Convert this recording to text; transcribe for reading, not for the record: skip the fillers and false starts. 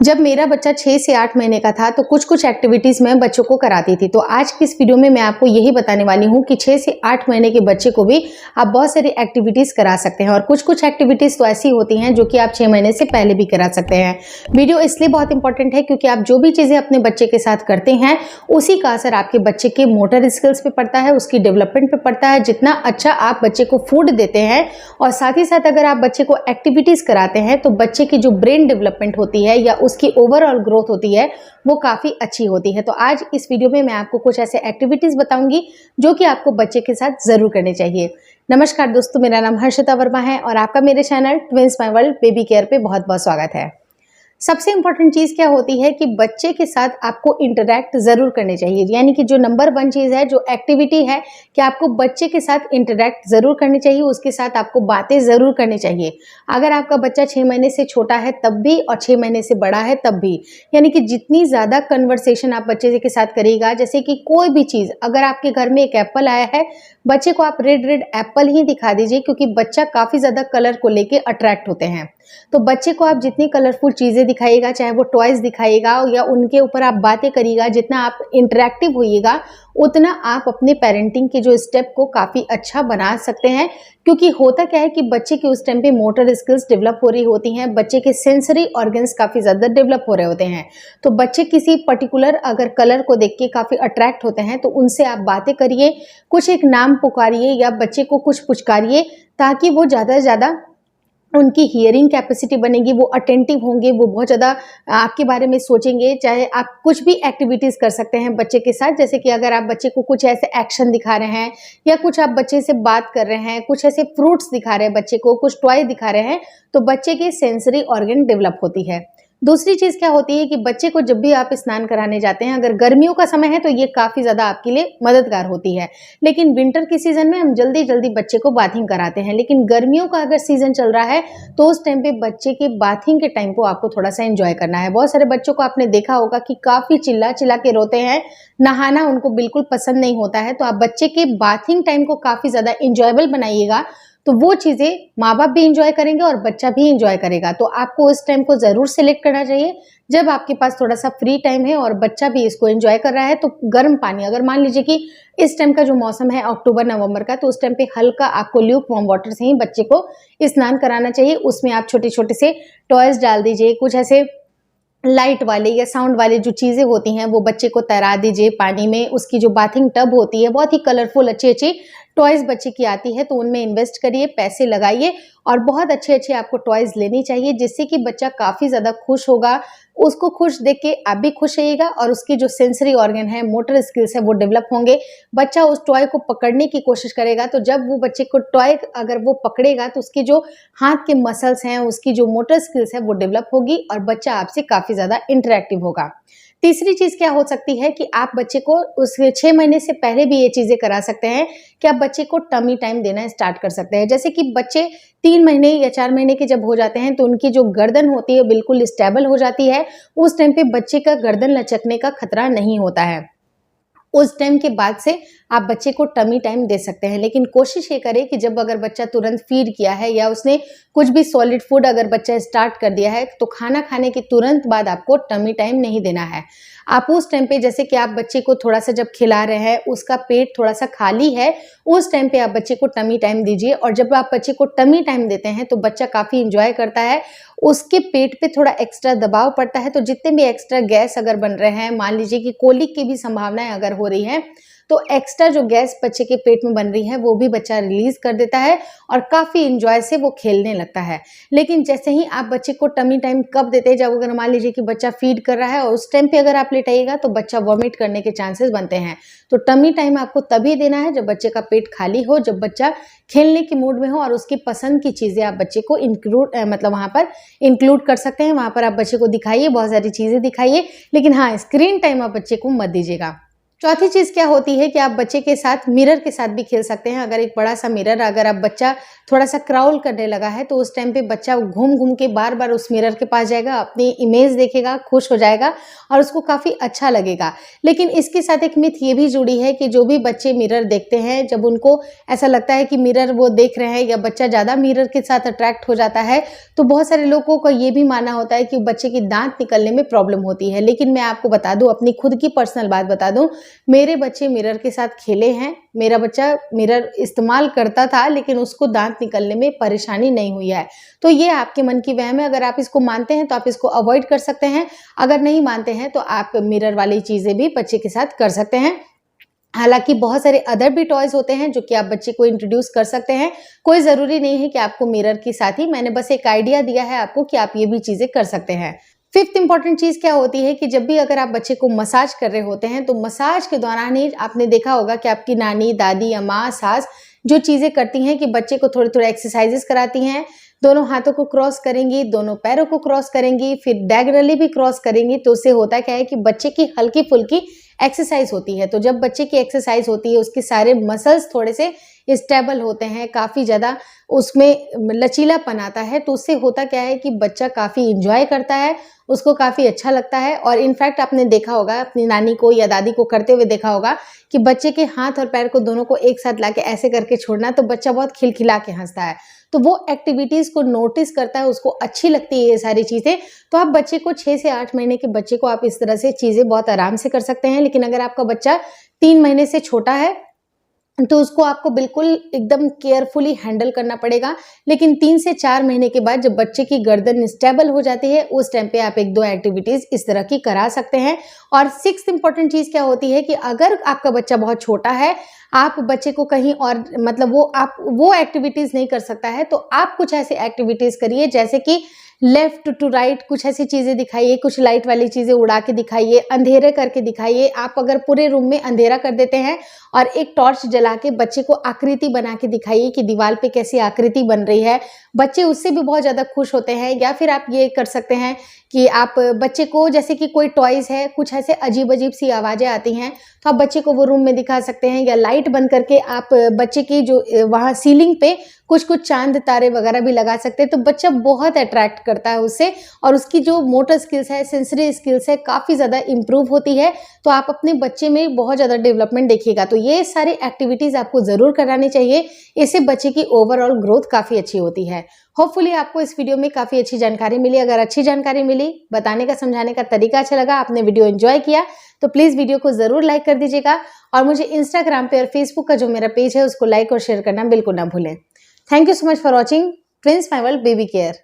जब मेरा बच्चा 6 से 8 महीने का था तो कुछ एक्टिविटीज़ मैं बच्चों को कराती थी। तो आज की इस वीडियो में मैं आपको यही बताने वाली हूँ कि 6 से 8 महीने के बच्चे को भी आप बहुत सारी एक्टिविटीज़ करा सकते हैं और कुछ एक्टिविटीज़ तो ऐसी होती हैं जो कि आप 6 महीने से पहले भी करा सकते हैं। वीडियो इसलिए बहुत इंपॉर्टेंट है क्योंकि आप जो भी चीज़ें अपने बच्चे के साथ करते हैं उसी का असर आपके बच्चे के मोटर स्किल्स पे पड़ता है, उसकी डेवलपमेंट पे पड़ता है। जितना अच्छा आप बच्चे को फूड देते हैं और साथ ही साथ अगर आप बच्चे को एक्टिविटीज़ कराते हैं तो बच्चे की जो ब्रेन डेवलपमेंट होती है या उसकी ओवरऑल ग्रोथ होती है वो काफ़ी अच्छी होती है। तो आज इस वीडियो में मैं आपको कुछ ऐसे एक्टिविटीज़ बताऊंगी जो कि आपको बच्चे के साथ ज़रूर करनी चाहिए। नमस्कार दोस्तों, मेरा नाम हर्षिता वर्मा है और आपका मेरे channel twins my world baby care पे बहुत बहुत स्वागत है। सबसे इंपॉर्टेंट चीज़ क्या होती है कि बच्चे के साथ आपको इंटरैक्ट ज़रूर करने चाहिए। यानी कि जो नंबर 1 चीज़ है, जो एक्टिविटी है कि आपको बच्चे के साथ इंटरैक्ट ज़रूर करनी चाहिए, उसके साथ आपको बातें ज़रूर करनी चाहिए। अगर आपका बच्चा 6 महीने से छोटा है तब भी और 6 महीने से बड़ा है तब भी। यानी कि जितनी ज़्यादा कन्वर्सेशन आप बच्चे के साथ करिएगा, जैसे कि कोई भी चीज़, अगर आपके घर में एक एप्पल आया है, बच्चे को आप रेड एप्पल ही दिखा दीजिए क्योंकि बच्चा काफ़ी ज़्यादा कलर को लेके अट्रैक्ट होते हैं। तो बच्चे को आप जितनी कलरफुल चीज़ें दिखाइएगा, चाहे वो टॉयज़ दिखाइएगा या उनके ऊपर आप बातें करिएगा, जितना आप इंटरैक्टिव होइएगा उतना आप अपने पेरेंटिंग के जो स्टेप को काफ़ी अच्छा बना सकते हैं। क्योंकि होता क्या है कि बच्चे के उस टाइम पे मोटर स्किल्स डेवलप हो रही होती हैं, बच्चे के सेंसरी ऑर्गन्स काफ़ी ज़्यादा डेवलप हो रहे होते हैं। तो बच्चे किसी पर्टिकुलर अगर कलर को देख के काफ़ी अट्रैक्ट होते हैं तो उनसे आप बातें करिए, कुछ एक नाम पुकारिए या बच्चे को कुछ पुचकारिए ताकि वो ज़्यादा से ज़्यादा उनकी हियरिंग कैपेसिटी बनेगी, वो अटेंटिव होंगे, वो बहुत ज़्यादा आपके बारे में सोचेंगे। चाहे आप कुछ भी एक्टिविटीज़ कर सकते हैं बच्चे के साथ, जैसे कि अगर आप बच्चे को कुछ ऐसे एक्शन दिखा रहे हैं या कुछ आप बच्चे से बात कर रहे हैं, कुछ ऐसे फ्रूट्स दिखा रहे हैं बच्चे को, कुछ टॉय दिखा रहे हैं, तो बच्चे की सेंसरी ऑर्गन डेवलप होती है। दूसरी चीज़ क्या होती है कि बच्चे को जब भी आप स्नान कराने जाते हैं, अगर गर्मियों का समय है तो ये काफ़ी ज़्यादा आपके लिए मददगार होती है। लेकिन विंटर की सीज़न में हम जल्दी बच्चे को बाथिंग कराते हैं, लेकिन गर्मियों का अगर सीज़न चल रहा है तो उस टाइम पे बच्चे के बाथिंग के टाइम को आपको थोड़ा-सा एन्जॉय करना है। बहुत सारे बच्चों को आपने देखा होगा कि काफ़ी चिल्ला-चिल्ला के रोते हैं, नहाना उनको बिल्कुल पसंद नहीं होता है। तो आप बच्चे के बाथिंग टाइम को काफ़ी ज़्यादा एन्जॉयबल बनाइएगा, तो वो चीज़ें माँ-बाप भी एन्जॉय करेंगे और बच्चा भी एन्जॉय करेगा। तो आपको उस टाइम को ज़रूर सेलेक्ट करना चाहिए जब आपके पास थोड़ा-सा फ्री टाइम है और बच्चा भी इसको एन्जॉय कर रहा है। तो गर्म पानी, अगर मान लीजिए कि इस टाइम का जो मौसम है अक्टूबर-नवंबर का, तो उस टाइम पे हल्का आपको ल्यूक वार्म वाटर से ही बच्चे को स्नान कराना चाहिए। उसमें आप छोटे-छोटे से टॉयज़ डाल दीजिए, कुछ ऐसे लाइट वाले या साउंड वाले जो चीज़ें होती हैं वो बच्चे को तैरा दीजिए पानी में। उसकी जो बाथिंग टब होती है, बहुत ही कलरफुल अच्छी-अच्छी टॉयज़ बच्चे की आती है, तो उनमें इन्वेस्ट करिए, पैसे लगाइए और बहुत अच्छे-अच्छे आपको टॉयज़ लेनी चाहिए जिससे कि बच्चा काफ़ी ज़्यादा खुश होगा। उसको खुश देख के आप भी खुश रहिएगा और उसकी जो सेंसरी ऑर्गन है, मोटर स्किल्स है, वो डेवलप होंगे। बच्चा उस टॉय को पकड़ने की कोशिश करेगा, तो जब वो बच्चे को टॉय अगर वो पकड़ेगा तो उसके जो हाथ के मसल्स हैं, उसकी जो मोटर स्किल्स है वो डेवलप होगी और बच्चा आपसे काफ़ी ज़्यादा इंटरैक्टिव होगा। तीसरी चीज़ क्या हो सकती है कि आप बच्चे को उस 6 महीने से पहले भी ये चीज़ें करा सकते हैं कि आप बच्चे को टमी टाइम देना स्टार्ट कर सकते हैं। जैसे कि बच्चे 3 महीने या 4 महीने के जब हो जाते हैं तो उनकी जो गर्दन होती है बिल्कुल स्टेबल हो जाती है। उस टाइम पे बच्चे का गर्दन लचकने का खतरा नहीं होता है। उस टाइम के बाद से आप बच्चे को टमी टाइम दे सकते हैं, लेकिन कोशिश ये करें कि जब अगर बच्चा तुरंत फीड किया है या उसने कुछ भी सॉलिड फूड अगर बच्चा स्टार्ट कर दिया है तो खाना खाने के तुरंत बाद आपको टमी टाइम नहीं देना है। आप उस टाइम पे, जैसे कि आप बच्चे को थोड़ा सा जब खिला रहे हैं, उसका पेट थोड़ा सा खाली है, उस टाइम पे आप बच्चे को टमी टाइम दीजिए। और जब आप बच्चे को टमी टाइम देते हैं तो बच्चा काफ़ी इंजॉय करता है, उसके पेट पे थोड़ा एक्स्ट्रा दबाव पड़ता है, तो जितने भी एक्स्ट्रा गैस अगर बन रहे हैं, मान लीजिए कि कोलिक की भी संभावनाएं अगर हो रही है, तो एक्स्ट्रा जो गैस बच्चे के पेट में बन रही है वो भी बच्चा रिलीज कर देता है और काफ़ी इंजॉय से वो खेलने लगता है। लेकिन जैसे ही आप बच्चे को टमी टाइम कब देते हैं, जब अगर मान लीजिए कि बच्चा फीड कर रहा है और उस टाइम पे अगर आप लेटाइएगा तो बच्चा वॉमिट करने के चांसेस बनते हैं। तो टमी टाइम आपको तभी देना है जब बच्चे का पेट खाली हो, जब बच्चा खेलने के मूड में हो और उसकी पसंद की चीज़ें आप बच्चे को वहाँ पर इंक्लूड कर सकते हैं। वहाँ पर आप बच्चे को दिखाइए, बहुत सारी चीज़ें दिखाइए, लेकिन हाँ, स्क्रीन टाइम आप बच्चे को मत दीजिएगा। चौथी चीज़ क्या होती है कि आप बच्चे के साथ मिरर के साथ भी खेल सकते हैं। अगर एक बड़ा सा मिरर, अगर आप बच्चा थोड़ा सा क्राउल करने लगा है तो उस टाइम पे बच्चा घूम घूम के बार बार उस मिरर के पास जाएगा, अपनी इमेज देखेगा, खुश हो जाएगा और उसको काफ़ी अच्छा लगेगा। लेकिन इसके साथ एक मिथ ये भी जुड़ी है कि जो भी बच्चे मिरर देखते हैं, जब उनको ऐसा लगता है कि मिरर वो देख रहे हैं या बच्चा ज़्यादा मिरर के साथ अट्रैक्ट हो जाता है, तो बहुत सारे लोगों का ये भी मानना होता है कि बच्चे की दांत निकलने में प्रॉब्लम होती है। लेकिन मैं आपको बता दूं, अपनी खुद की पर्सनल बात बता दूं, मेरे बच्चे मिरर के साथ खेले हैं। मेरा बच्चा मिरर इस्तेमाल करता था लेकिन उसको दांत निकलने में परेशानी नहीं हुई है। तो ये आपके मन की वहम है। अगर आप इसको मानते हैं तो आप इसको अवॉइड कर सकते हैं, अगर नहीं मानते हैं तो आप मिरर वाली चीज़ें भी बच्चे के साथ कर सकते हैं। हालांकि बहुत सारे अदर भी टॉयज होते हैं जो कि आप बच्चे को इंट्रोड्यूस कर सकते हैं। कोई ज़रूरी नहीं है कि आपको मिरर के साथ ही, मैंने बस एक आइडिया दिया है आपको कि आप ये भी चीज़ें कर सकते हैं। फिफ्थ इंपॉर्टेंट चीज़ क्या होती है कि जब भी अगर आप बच्चे को मसाज कर रहे होते हैं तो मसाज के दौरान ही आपने देखा होगा कि आपकी नानी, दादी या माँ, सास जो चीज़ें करती हैं कि बच्चे को थोड़े थोड़े एक्सरसाइजेस कराती हैं। दोनों हाथों को क्रॉस करेंगी, दोनों पैरों को क्रॉस करेंगी, फिर डायगोनली भी क्रॉस करेंगी। तो उससे होता क्या है कि बच्चे की हल्की फुल्की एक्सरसाइज होती है। तो जब बच्चे की एक्सरसाइज होती है, उसके सारे मसल्स थोड़े से स्टेबल होते हैं, काफ़ी ज़्यादा उसमें लचीलापन आता है। तो उससे होता क्या है कि बच्चा काफ़ी इंजॉय करता है, उसको काफ़ी अच्छा लगता है। और इनफैक्ट आपने देखा होगा, अपनी नानी को या दादी को करते हुए देखा होगा कि बच्चे के हाथ और पैर को दोनों को एक साथ लाके ऐसे करके छोड़ना, तो बच्चा बहुत खिलखिला के हंसता है। तो वो एक्टिविटीज़ को नोटिस करता है, उसको अच्छी लगती है ये सारी चीज़ें। तो आप बच्चे को 6 से 8 महीने के बच्चे को आप इस तरह से चीज़ें बहुत आराम से कर सकते हैं। लेकिन अगर आपका बच्चा 3 महीने से छोटा है तो उसको आपको बिल्कुल एकदम केयरफुली हैंडल करना पड़ेगा। लेकिन 3 से 4 महीने के बाद जब बच्चे की गर्दन स्टेबल हो जाती है, उस टाइम पे आप 1-2 एक्टिविटीज़ इस तरह की करा सकते हैं। और 6th इंपॉर्टेंट चीज़ क्या होती है कि अगर आपका बच्चा बहुत छोटा है, आप बच्चे को कहीं और मतलब वो एक्टिविटीज़ नहीं कर सकता है, तो आप कुछ ऐसी एक्टिविटीज़ करिए जैसे कि लेफ्ट टू राइट कुछ ऐसी चीज़ें दिखाइए, कुछ लाइट वाली चीज़ें उड़ा के दिखाइए, अंधेरे करके दिखाइए। आप अगर पूरे रूम में अंधेरा कर देते हैं और एक टॉर्च जला के बच्चे को आकृति बना के दिखाइए कि दीवार पे कैसी आकृति बन रही है, बच्चे उससे भी बहुत ज़्यादा खुश होते हैं। या फिर आप ये कर सकते हैं कि आप बच्चे को, जैसे कि कोई टॉयज़ है, कुछ ऐसे अजीब-अजीब सी आवाज़ें आती हैं, तो आप बच्चे को वो रूम में दिखा सकते हैं। या लाइट बंद करके आप बच्चे की जो वहाँ सीलिंग पे कुछ-कुछ चाँद तारे वगैरह भी लगा सकते हैं, तो बच्चा बहुत अट्रैक्ट करता है उससे और उसकी जो मोटर स्किल्स है, सेंसरी स्किल्स है, काफ़ी ज़्यादा इम्प्रूव होती है। तो आप अपने बच्चे में बहुत ज़्यादा डेवलपमेंट देखिएगा। तो ये सारी एक्टिविटीज़ आपको ज़रूर करानी चाहिए, इससे बच्चे की ओवरऑल ग्रोथ काफ़ी अच्छी होती है। होपफुली आपको इस वीडियो में काफ़ी अच्छी जानकारी मिली। अगर अच्छी जानकारी मिली, बताने का, समझाने का तरीका अच्छा लगा, आपने वीडियो एंजॉय किया, तो प्लीज़ वीडियो को ज़रूर लाइक कर दीजिएगा। और मुझे इंस्टाग्राम पे और फेसबुक का जो मेरा पेज है उसको लाइक और शेयर करना बिल्कुल ना भूलें। Thank you so much for watching twins my world baby care.